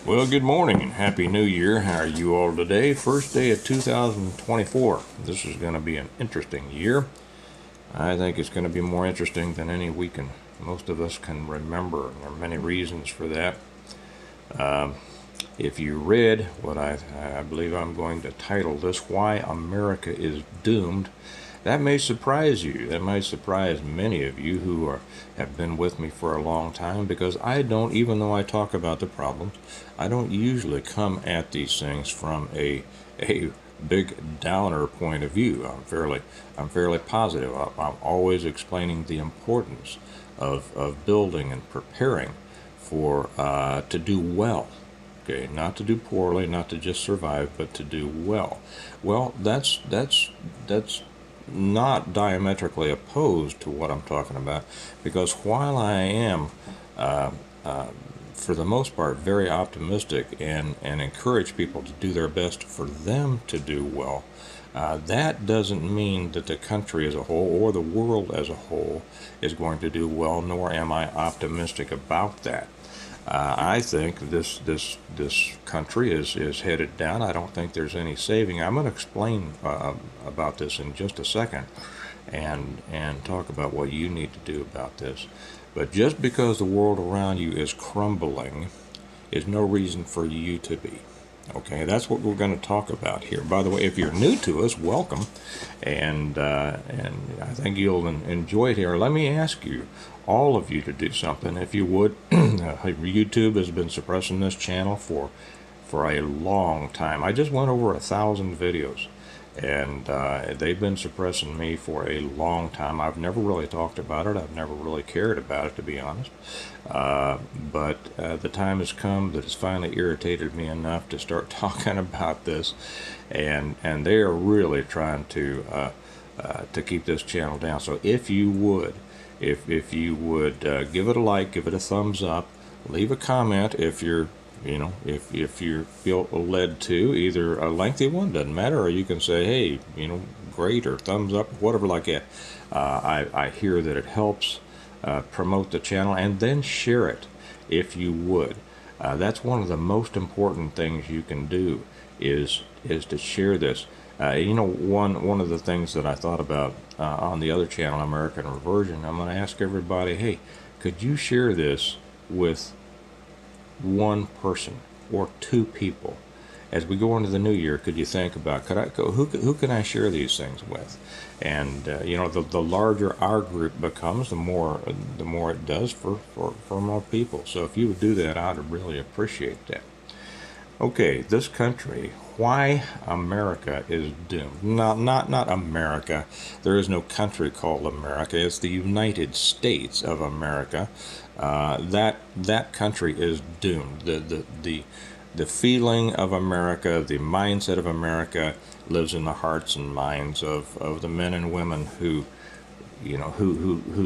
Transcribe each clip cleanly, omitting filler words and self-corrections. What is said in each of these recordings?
Well, good morning and Happy New Year. How are you all today? First day of 2024. This is going to be an interesting year. I think it's going to be more interesting than any most of us can remember. And there are many reasons for that. If you read what I believe I'm going to title this, Why America is Doomed, that may surprise you. That might surprise many of you who have been with me for a long time, because I don't, even though I talk about the problems, I don't usually come at these things from a big downer point of view. I'm fairly positive. I'm always explaining the importance of building and preparing for to do well. Okay, not to do poorly, not to just survive, but to do well. Well, that's not diametrically opposed to what I'm talking about, because while I am, for the most part, very optimistic and encourage people to do their best for them to do well, that doesn't mean that the country as a whole or the world as a whole is going to do well, nor am I optimistic about that. I think this country is headed down. I don't think there's any saving. I'm going to explain about this in just a second, and talk about what you need to do about this. But just because the world around you is crumbling is no reason for you to be. Okay, that's what we're going to talk about here. By the way, if you're new to us, welcome, and I think you'll enjoy it here. Let me ask you, all of you, to do something, if you would. YouTube has been suppressing this channel for a long time. I just went over 1,000 videos, and they've been suppressing me for a long time. I've never really talked about it. I've never really cared about it, to be honest. But the time has come that it's finally irritated me enough to start talking about this, and they are really trying to keep this channel down. So if you would, if you would give it a like, give it a thumbs up, leave a comment if if you feel led to, either a lengthy one, doesn't matter, or you can say, hey, great, or thumbs up, whatever like that. I hear that it helps promote the channel, and then share it if you would. That's one of the most important things you can do, is to share this. One of the things that I thought about on the other channel, American Reversion, I'm going to ask everybody, hey, could you share this with one person or two people? As we go into the new year, could you think about, who can I share these things with? And the larger our group becomes, the more it does for more people. So if you would do that, I'd really appreciate that. Okay, this country, why America is doomed. Not America. There is no country called America. It's the United States of America. That country is doomed. The feeling of America, the mindset of America, lives in the hearts and minds of the men and women who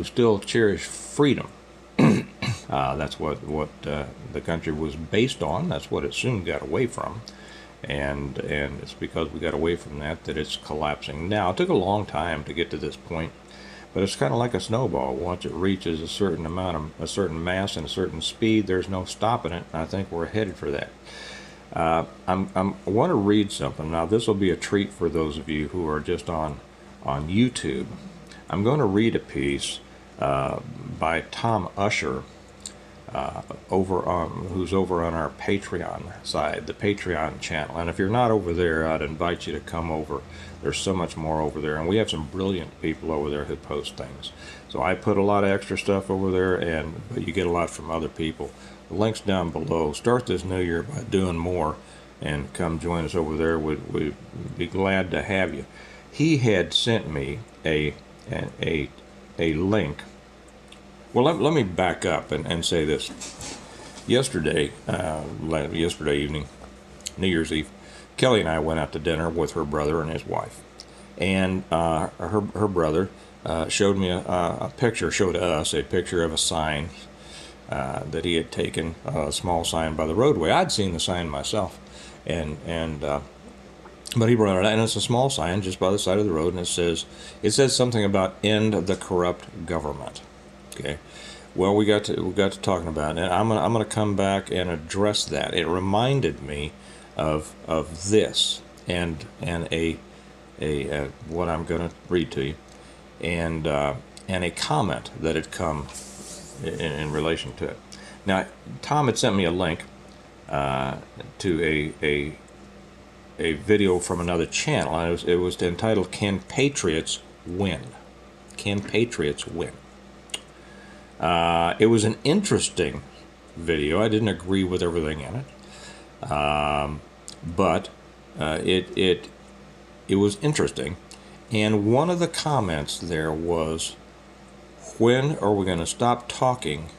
still cherish freedom. That's what the country was based on. That's what it soon got away from, and it's because we got away from that it's collapsing now. It took a long time to get to this point, but it's kind of like a snowball. Once it reaches a certain mass and a certain speed, there's no stopping it. And I think we're headed for that. I want to read something now. This will be a treat for those of you who are just on YouTube. I'm going to read a piece by Tom Usher, who's over on our Patreon side, the Patreon channel. And if you're not over there, I'd invite you to come over. There's so much more over there, and we have some brilliant people over there who post things. So I put a lot of extra stuff over there, but you get a lot from other people. The link's down below. Start this new year by doing more, and come join us over there. We'd be glad to have you. He had sent me a link. Well, let me back up and say this. Yesterday evening, New Year's Eve, Kelly and I went out to dinner with her brother and his wife. And her brother showed us a picture of a sign that he had taken, a small sign by the roadway. I'd seen the sign myself, but he brought it out, and it's a small sign just by the side of the road, and it says something about end the corrupt government. Okay, Well, we got to talking about it, and I'm gonna come back and address that. It reminded me of this and a what I'm gonna read to you, and a comment that had come in relation to it. Now, Tom had sent me a link to a video from another channel, and it was entitled "Can Patriots Win?" Can Patriots win? It was an interesting video. I didn't agree with everything in it, but it was interesting. And one of the comments there was, "When are we going to stop talking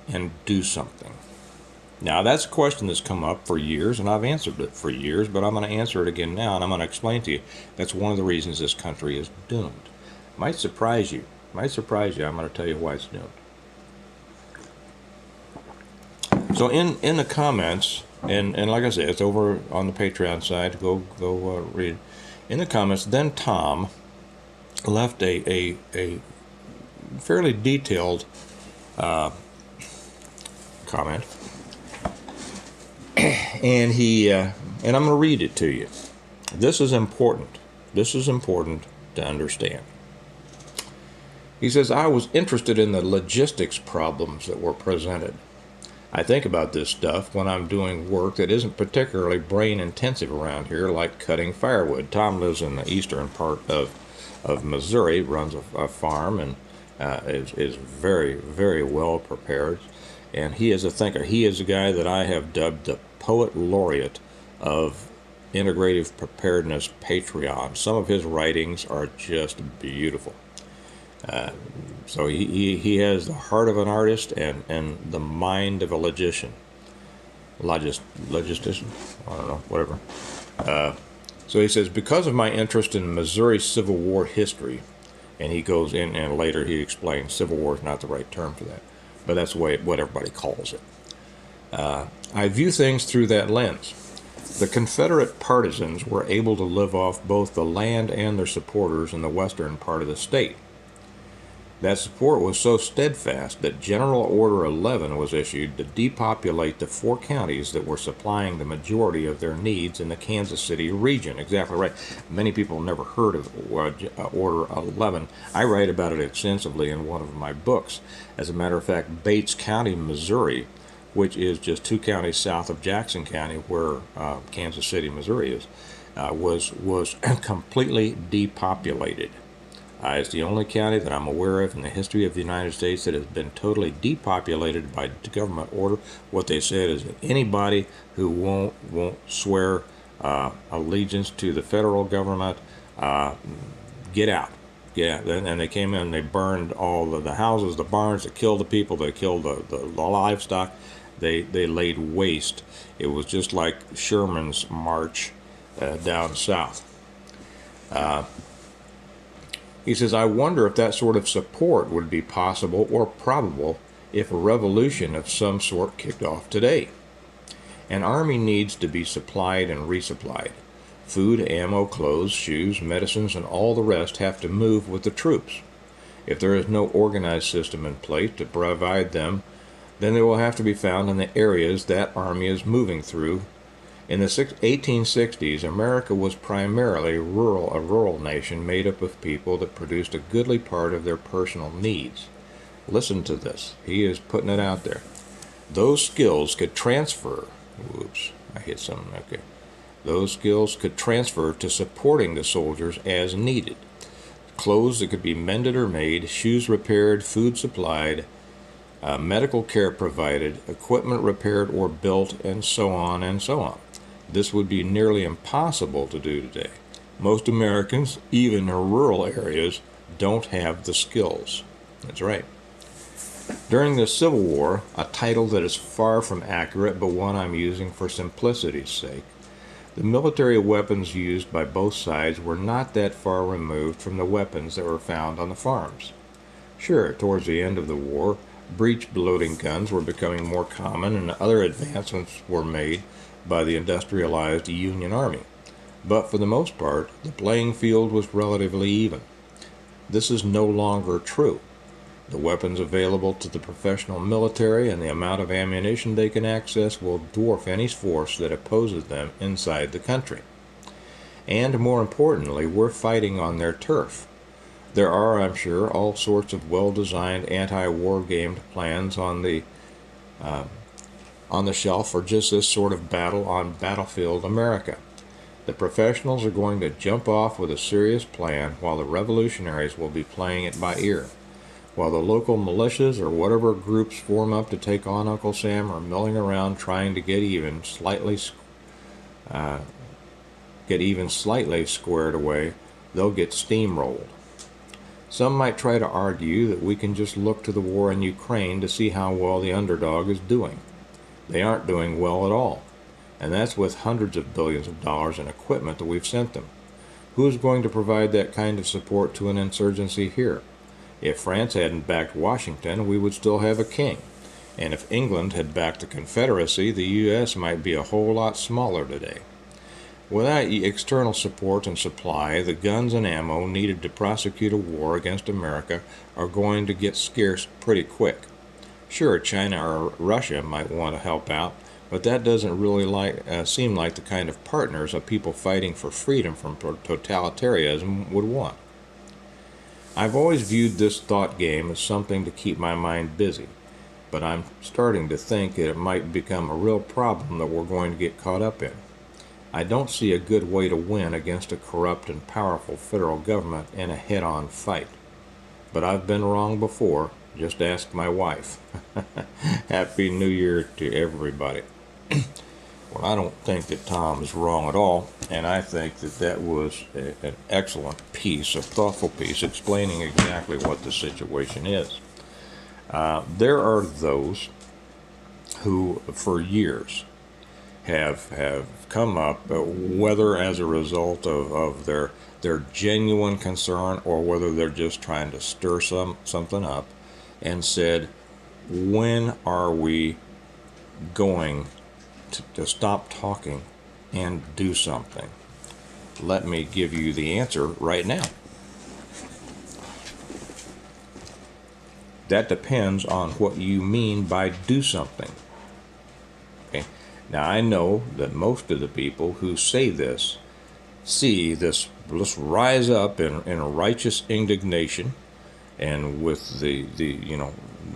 and do something?" Now, that's a question that's come up for years, and I've answered it for years, but I'm going to answer it again now, and I'm going to explain to you that's one of the reasons this country is doomed. Might surprise you. I'm going to tell you why it's doomed. So in the comments, and like I said, it's over on the Patreon side. Go read. In the comments, then Tom left a fairly detailed comment, and and I'm going to read it to you. This is important. This is important to understand. He says, "I was interested in the logistics problems that were presented. I think about this stuff when I'm doing work that isn't particularly brain intensive around here, like cutting firewood." Tom lives in the eastern part of Missouri, runs a farm, and is very, very well prepared. And he is a thinker. He is a guy that I have dubbed the poet laureate of integrative preparedness Patreon. Some of his writings are just beautiful. So he has the heart of an artist and the mind of a logician. Logistician? I don't know, whatever. So he says, "Because of my interest in Missouri Civil War history," and he goes in, and later he explains Civil War is not the right term for that, but that's what everybody calls it. "I view things through that lens. The Confederate partisans were able to live off both the land and their supporters in the western part of the state. That support was so steadfast that General Order 11 was issued to depopulate the 4 counties that were supplying the majority of their needs in the Kansas City region." Exactly right. Many people never heard of Order 11. I write about it extensively in one of my books. As a matter of fact, Bates County, Missouri, which is just 2 counties south of Jackson County, where Kansas City, Missouri is, was completely depopulated. It's the only county that I'm aware of in the history of the United States that has been totally depopulated by government order. What they said is that anybody who won't swear allegiance to the federal government, get out. Yeah, and they came in and they burned all the houses, the barns, they killed the people, they killed the livestock, they laid waste. It was just like Sherman's march down south. He says, "I wonder if that sort of support would be possible or probable if a revolution of some sort kicked off today. An army needs to be supplied and resupplied. Food, ammo, clothes, shoes, medicines, and all the rest have to move with the troops. If there is no organized system in place to provide them, then they will have to be found in the areas that army is moving through. In the 1860s, America was primarily a rural nation made up of people that produced a goodly part of their personal needs." Listen to this. He is putting it out there. "Those skills could transfer." Whoops, I hit something. Okay. "Those skills could transfer to supporting the soldiers as needed. Clothes that could be mended or made, shoes repaired, food supplied, medical care provided, equipment repaired or built, and so on and so on. This would be nearly impossible to do today. Most Americans, even in rural areas, don't have the skills." That's right. During the Civil War, a title that is far from accurate, but one I'm using for simplicity's sake, the military weapons used by both sides were not that far removed from the weapons that were found on the farms. Sure, towards the end of the war, breech-loading guns were becoming more common and other advancements were made by the industrialized Union Army. But for the most part, the playing field was relatively even. This is no longer true. The weapons available to the professional military and the amount of ammunition they can access will dwarf any force that opposes them inside the country. And more importantly, we're fighting on their turf. There are, I'm sure, all sorts of well-designed anti-war gamed plans on the shelf for just this sort of battle on battlefield America. The professionals are going to jump off with a serious plan while the revolutionaries will be playing it by ear. While the local militias or whatever groups form up to take on Uncle Sam are milling around trying to get even slightly squared away, they'll get steamrolled. Some might try to argue that we can just look to the war in Ukraine to see how well the underdog is doing. They aren't doing well at all, and that's with hundreds of billions of dollars in equipment that we've sent them. Who's going to provide that kind of support to an insurgency here? If France hadn't backed Washington, we would still have a king. And if England had backed the Confederacy, the U.S. might be a whole lot smaller today. Without external support and supply, the guns and ammo needed to prosecute a war against America are going to get scarce pretty quick. Sure, China or Russia might want to help out, but that doesn't really seem like the kind of partners of people fighting for freedom from totalitarianism would want. I've always viewed this thought game as something to keep my mind busy, but I'm starting to think that it might become a real problem that we're going to get caught up in. I don't see a good way to win against a corrupt and powerful federal government in a head-on fight. But I've been wrong before. Just ask my wife. Happy New Year to everybody. Well, I don't think that Tom is wrong at all, and I think that that was an excellent piece, a thoughtful piece, explaining exactly what the situation is. There are those who, for years, have come up, whether as a result of their genuine concern or whether they're just trying to stir something up, and said, when are we going to stop talking and do something? Let me give you the answer right now. That depends on what you mean by do something. Okay? Now, I know that most of the people who say this see this, let's rise up in righteous indignation, and with the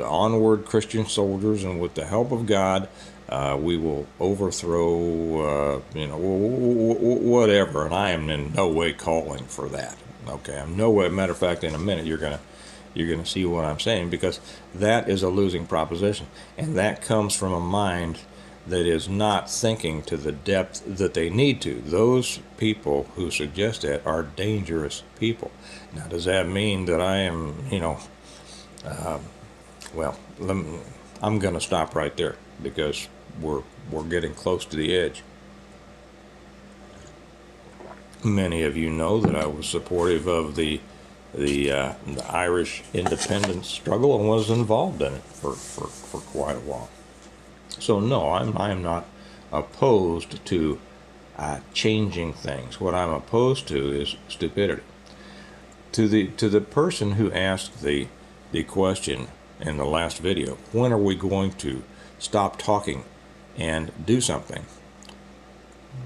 onward Christian soldiers, and with the help of God, we will overthrow, whatever. And I am in no way calling for that. Okay, I'm no way. Matter of fact, in a minute you're gonna see what I'm saying, because that is a losing proposition, and that comes from a mind that is not thinking to the depth that they need to. Those people who suggest that are dangerous people. Now, does that mean that I am, I'm going to stop right there, because we're getting close to the edge. Many of you know that I was supportive of the Irish independence struggle and was involved in it for quite a while. So no, I'm not opposed to changing things. What I'm opposed to is stupidity. To the person who asked the question in the last video, when are we going to stop talking and do something?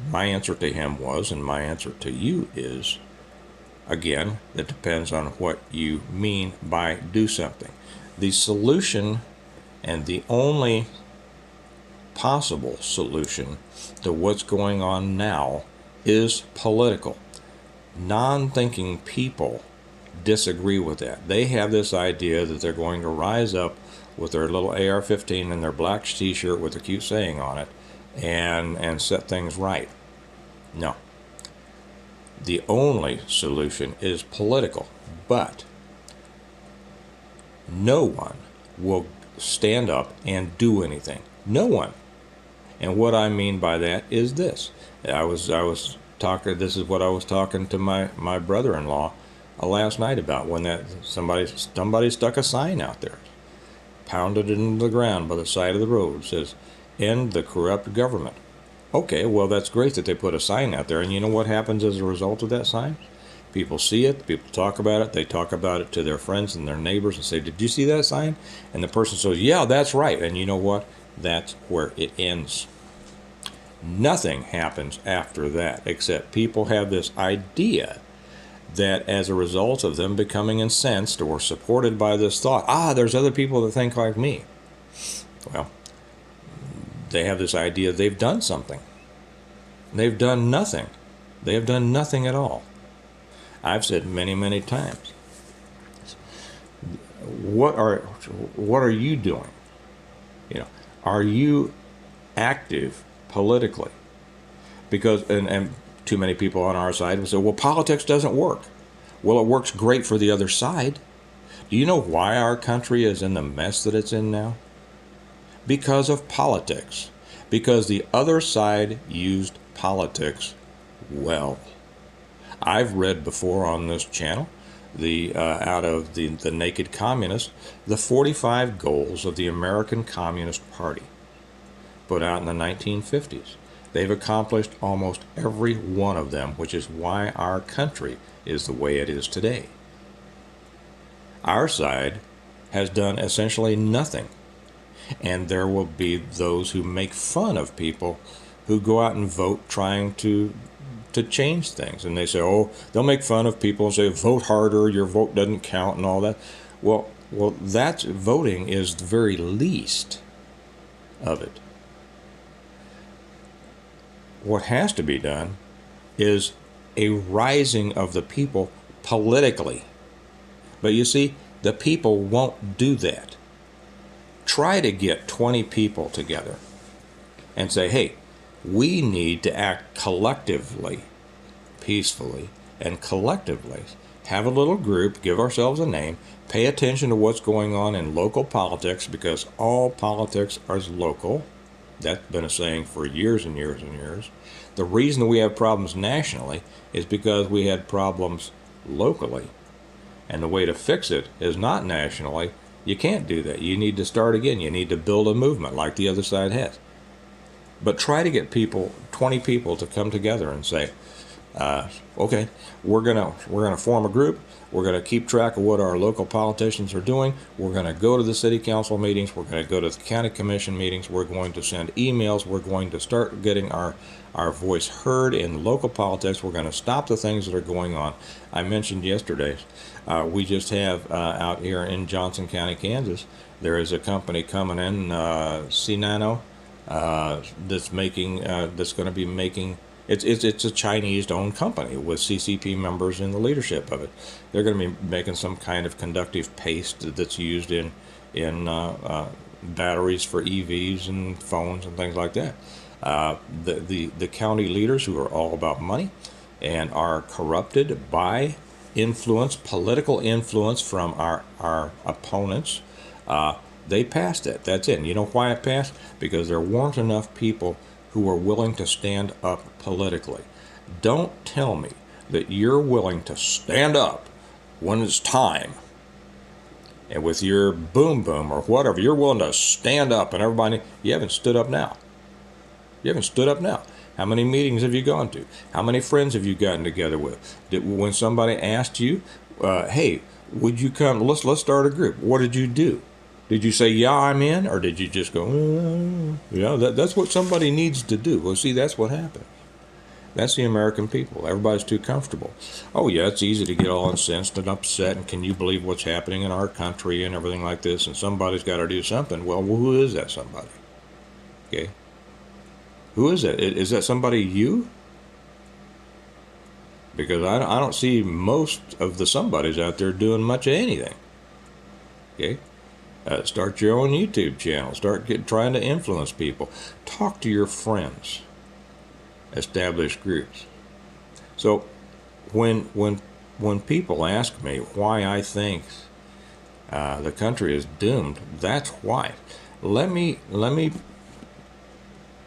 My answer to him was, and my answer to you is, again, that depends on what you mean by do something. The solution, and the only possible solution to what's going on now, is political. Non-thinking people disagree with that. They have this idea that they're going to rise up with their little AR-15 and their black t-shirt with a cute saying on it and set things right. No. The only solution is political, but no one will stand up and do anything. No one. And what I mean by that is this. This is what I was talking to my brother-in-law last night about, when that somebody stuck a sign out there, pounded it into the ground by the side of the road, says, "End the corrupt government." Okay, well, that's great that they put a sign out there, and you know what happens as a result of that sign? People see it, people talk about it, they talk about it to their friends and their neighbors and say, did you see that sign? And the person says, yeah, that's right. And you know what? That's where it ends. Nothing happens after that, except people have this idea that as a result of them becoming incensed or supported by this thought, there's other people that think like me. Well, they have this idea they've done something. They've done nothing. They have done nothing at all. I've said many, many times, what are you doing? Are you active politically? Because and too many people on our side will say, well, politics doesn't work. Well, it works great for the other side. Do you know why our country is in the mess that it's in now? Because of politics. Because the other side used politics well. I've read before on this channel out of the Naked Communist, the 45 goals of the American Communist Party, put out in the 1950s. They've accomplished almost every one of them, which is why our country is the way it is today. Our side has done essentially nothing. And there will be those who make fun of people who go out and vote trying to change things. And they say, they'll make fun of people and say, vote harder, your vote doesn't count and all that. Well, that's voting is the very least of it. What has to be done is a rising of the people politically. But you see, the people won't do that. Try to get 20 people together and say, hey, we need to act collectively, peacefully, and collectively. Have a little group, give ourselves a name, pay attention to what's going on in local politics, because all politics is local. That's been a saying for years and years and years. The reason we have problems nationally is because we had problems locally. And the way to fix it is not nationally. You can't do that. You need to start again. You need to build a movement like the other side has. But try to get 20 people to come together and say, okay, we're gonna form a group. We're gonna keep track of what our local politicians are doing. We're gonna go to the city council meetings. We're gonna go to the county commission meetings. We're going to send emails. We're going to start getting our voice heard in local politics. We're going to stop the things that are going on. I mentioned yesterday, we just have out here in Johnson County, Kansas, there is a company coming in, Sinano, that's going to be making. It's a Chinese-owned company with CCP members in the leadership of it. They're going to be making some kind of conductive paste that's used in batteries for EVs and phones and things like that. The county leaders, who are all about money and are corrupted by influence, political influence from our opponents, they passed it. That's it. And you know why it passed? Because there weren't enough people who were willing to stand up politically. Don't tell me that you're willing to stand up when it's time, and with your boom boom or whatever, you're willing to stand up, and everybody, you haven't stood up now. You haven't stood up now. How many meetings have you gone to? How many friends have you gotten together with? When somebody asked you, hey, would you come? Let's start a group. What did you do? Did you say, yeah, I'm in? Or did you just go, yeah, that's what somebody needs to do. Well, see, that's what happened. That's the American people. Everybody's too comfortable. Oh, yeah, it's easy to get all incensed and upset, and can you believe what's happening in our country and everything like this, and somebody's got to do something. Well, who is that somebody? Okay. Who is that? Is that somebody you? Because I don't see most of the somebodies out there doing much of anything. Okay? Start your own YouTube channel. Start trying to influence people. Talk to your friends. Establish groups. So when people ask me why I think the country is doomed, that's why. Let me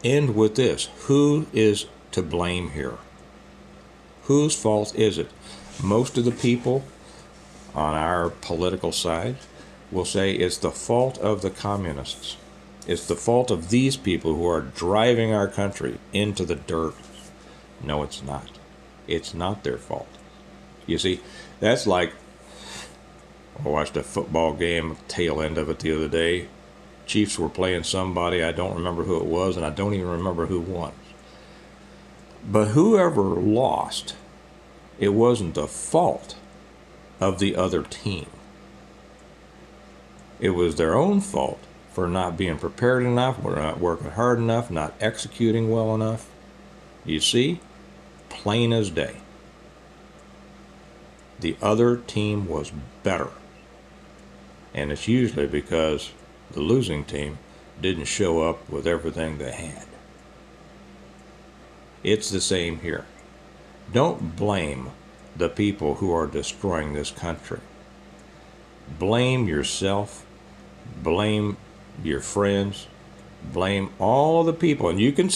end with this. Who is to blame here? Whose fault is it? Most of the people on our political side will say it's the fault of the communists. It's the fault of these people who are driving our country into the dirt. No, it's not. It's not their fault. You see, that's like, I watched a football game, tail end of it the other day. Chiefs were playing somebody, I don't remember who it was, and I don't even remember who won. But whoever lost, it wasn't the fault of the other team. It was their own fault for not being prepared enough, for not working hard enough, not executing well enough. You see? Plain as day. The other team was better. And it's usually because the losing team didn't show up with everything they had. It's the same here. Don't blame the people who are destroying this country. Blame yourself, blame your friends, blame all the people. And you can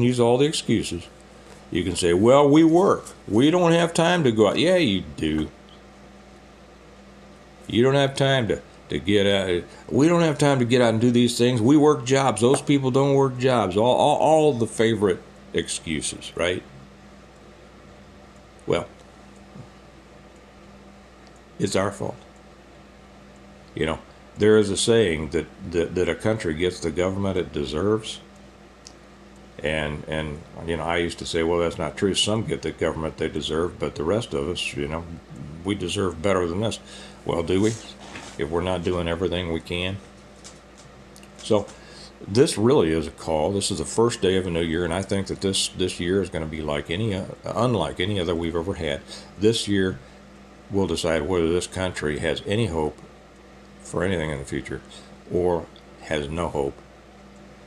use all the excuses. You can say, well, we work. We don't have time to go out. Yeah, you do. You don't have time to get out. We don't have time to get out and do these things. We work jobs. Those people don't work jobs. All the favorite excuses, right? Well, it's our fault. You know, there is a saying that a country gets the government it deserves. And you know, I used to say, well, that's not true. Some get the government they deserve, but the rest of us, you know, we deserve better than this. Well, do we? If we're not doing everything we can. So this really is a call. This is the first day of a new year, and I think that this year is going to be like unlike any other we've ever had. This year will decide whether this country has any hope for anything in the future or has no hope.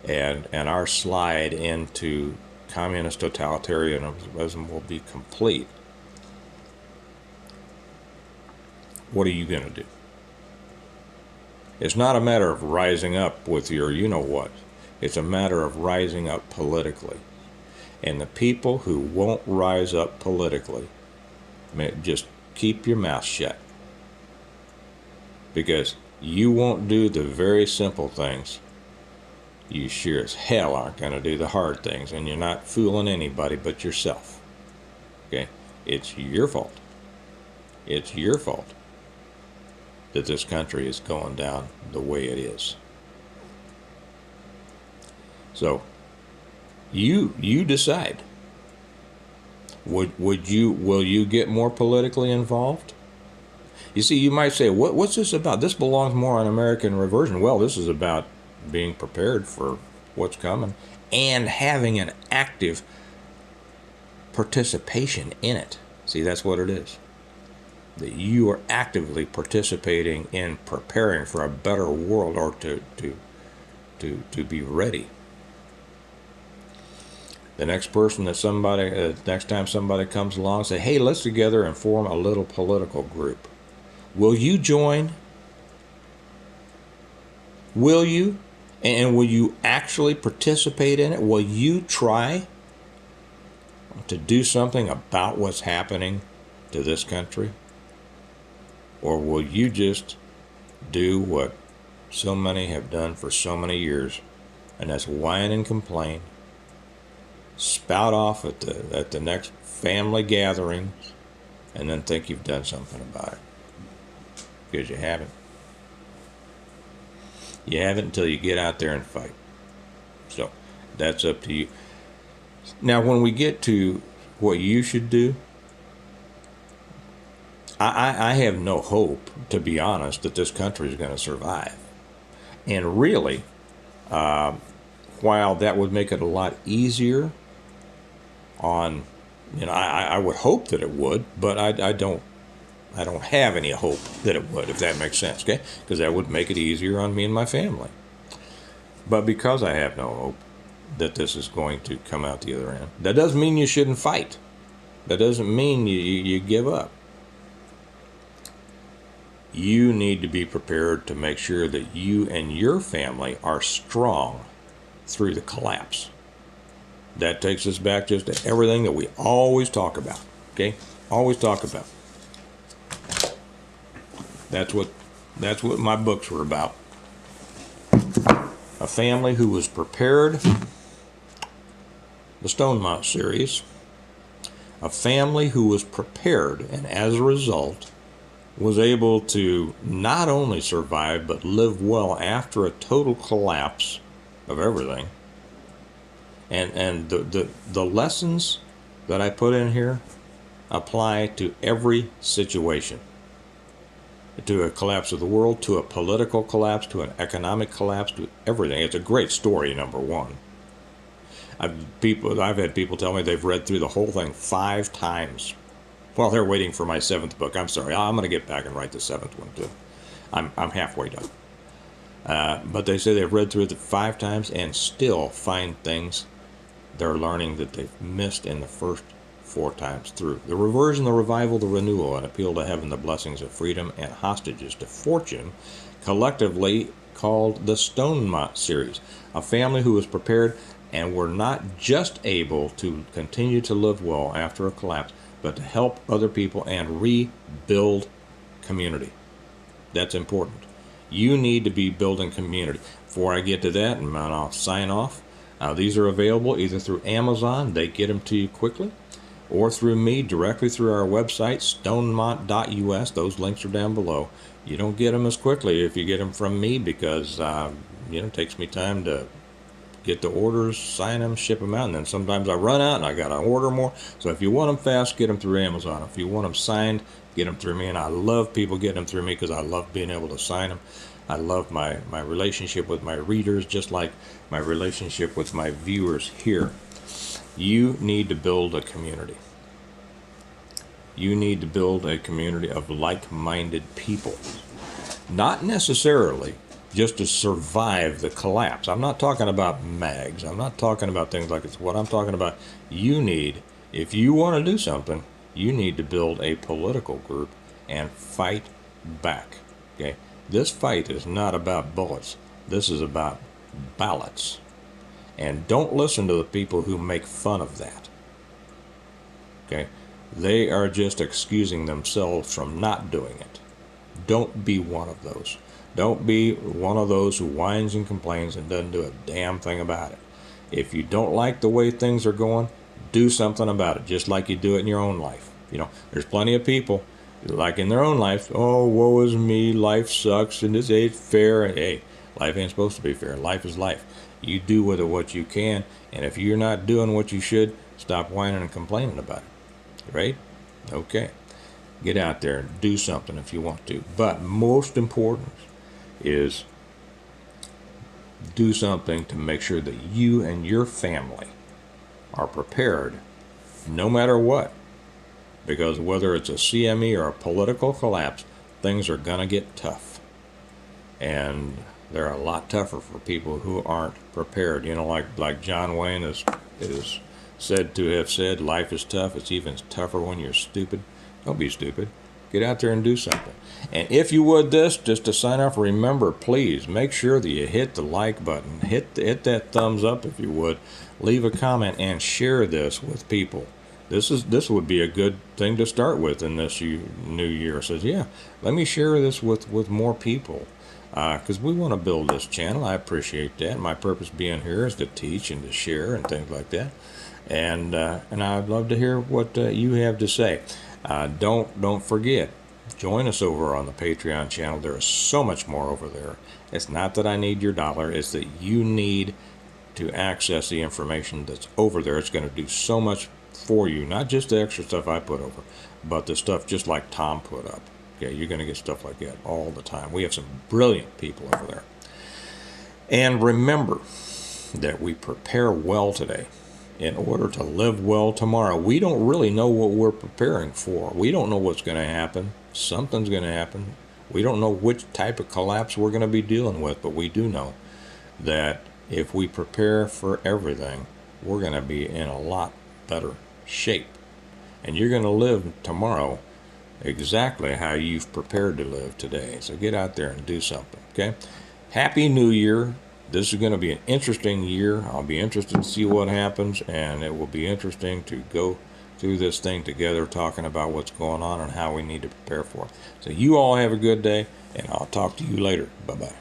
And our slide into communist totalitarianism will be complete. What are you going to do? It's not a matter of rising up with your you-know-what. It's a matter of rising up politically. And the people who won't rise up politically, just keep your mouth shut. Because you won't do the very simple things. You sure as hell aren't going to do the hard things, and you're not fooling anybody but yourself. Okay? It's your fault. It's your fault that this country is going down the way it is. So, you decide. Will you get more politically involved? You see, you might say, what's this about? This belongs more on American reversion. Well, this is about being prepared for what's coming and having an active participation in it. See, that's what it is. That you are actively participating in preparing for a better world, or to be ready. The next person next time somebody comes along, say, hey, let's together and form a little political group. Will you join? Will you? And will you actually participate in it? Will you try to do something about what's happening to this country? Or will you just do what so many have done for so many years, and that's whine and complain, spout off at the next family gathering, and then think you've done something about it? Because you haven't. You haven't until you get out there and fight. So that's up to you. Now, when we get to what you should do, I have no hope, to be honest, that this country is going to survive. And really, while that would make it a lot easier on, you know, I would hope that it would, but I don't have any hope that it would, if that makes sense, okay? Because that would make it easier on me and my family. But because I have no hope that this is going to come out the other end, that doesn't mean you shouldn't fight. That doesn't mean you give up. You need to be prepared to make sure that you and your family are strong through the collapse. That takes us back just to everything that we always talk about, okay? Always talk about. That's what my books were about. A family who was prepared, the Stone Mountain series. A family who was prepared and as a result was able to not only survive but live well after a total collapse of everything. And the lessons that I put in here apply to every situation. To a collapse of the world, to a political collapse, to an economic collapse, to everything. It's a great story, number one. I've had people tell me they've read through the whole thing 5 times. Well, they're waiting for my 7th book. I'm sorry. I'm going to get back and write the 7th one too. I'm halfway done. But they say they've read through it 5 times and still find things they're learning that they've missed in the first 4 times through. The reversion, the revival, the renewal, an appeal to heaven, the blessings of freedom, and hostages to fortune, collectively called the Stonemont series. A family who was prepared and were not just able to continue to live well after a collapse, but to help other people and rebuild community. That's important. You need to be building community. Before I get to that, and I'll sign off, these are available either through Amazon, they get them to you quickly, or through me, directly through our website, stonemont.us. Those links are down below. You don't get them as quickly if you get them from me because it takes me time to get the orders, sign them, ship them out, and then sometimes I run out and I got to order more. So if you want them fast, get them through Amazon. If you want them signed, get them through me. And I love people getting them through me because I love being able to sign them. I love my relationship with my readers, just like my relationship with my viewers here. You need to build a community. You need to build a community of like-minded people. Not necessarily just to survive the collapse. I'm not talking about mags. I'm not talking about things like this. What I'm talking about, if you want to do something, you need to build a political group and fight back. Okay? This fight is not about bullets. This is about ballots. And don't listen to the people who make fun of that. Okay? They are just excusing themselves from not doing it. Don't be one of those. Don't be one of those who whines and complains and doesn't do a damn thing about it. If you don't like the way things are going, do something about it, just like you do it in your own life. There's plenty of people, like in their own life, oh, woe is me, life sucks, and this ain't fair. Hey, life ain't supposed to be fair. Life is life. You do with it what you can, and if you're not doing what you should, stop whining and complaining about it. Right? Okay. Get out there and do something if you want to. But most important is do something to make sure that you and your family are prepared no matter what. Because whether it's a CME or a political collapse, things are going to get tough. And they're a lot tougher for people who aren't prepared. Like John Wayne is said to have said, life is tough. It's even tougher when you're stupid. Don't be stupid. Get out there and do something. And if you would just to sign off, remember, please make sure that you hit the like button. Hit that thumbs up if you would. Leave a comment and share this with people. This would be a good thing to start with in this new year. Says, yeah, let me share this with more people. Because we want to build this channel. I appreciate that. My purpose being here is to teach and to share and things like that. And I'd love to hear what you have to say. Don't forget, join us over on the Patreon channel. There is so much more over there. It's not that I need your dollar. It's that you need to access the information that's over there. It's going to do so much for you. Not just the extra stuff I put over, but the stuff just like Tom put up. Okay, you're going to get stuff like that all the time. We have some brilliant people over there. And remember that we prepare well today in order to live well tomorrow. We don't really know what we're preparing for. We don't know what's going to happen. Something's going to happen. We don't know which type of collapse we're going to be dealing with, but we do know that if we prepare for everything, we're going to be in a lot better shape. And you're going to live tomorrow exactly how you've prepared to live today. So get out there and do something, okay? Happy New Year. This is going to be an interesting year. I'll be interested to see what happens, and it will be interesting to go through this thing together, talking about what's going on and how we need to prepare for it. So you all have a good day, and I'll talk to you later. Bye-bye.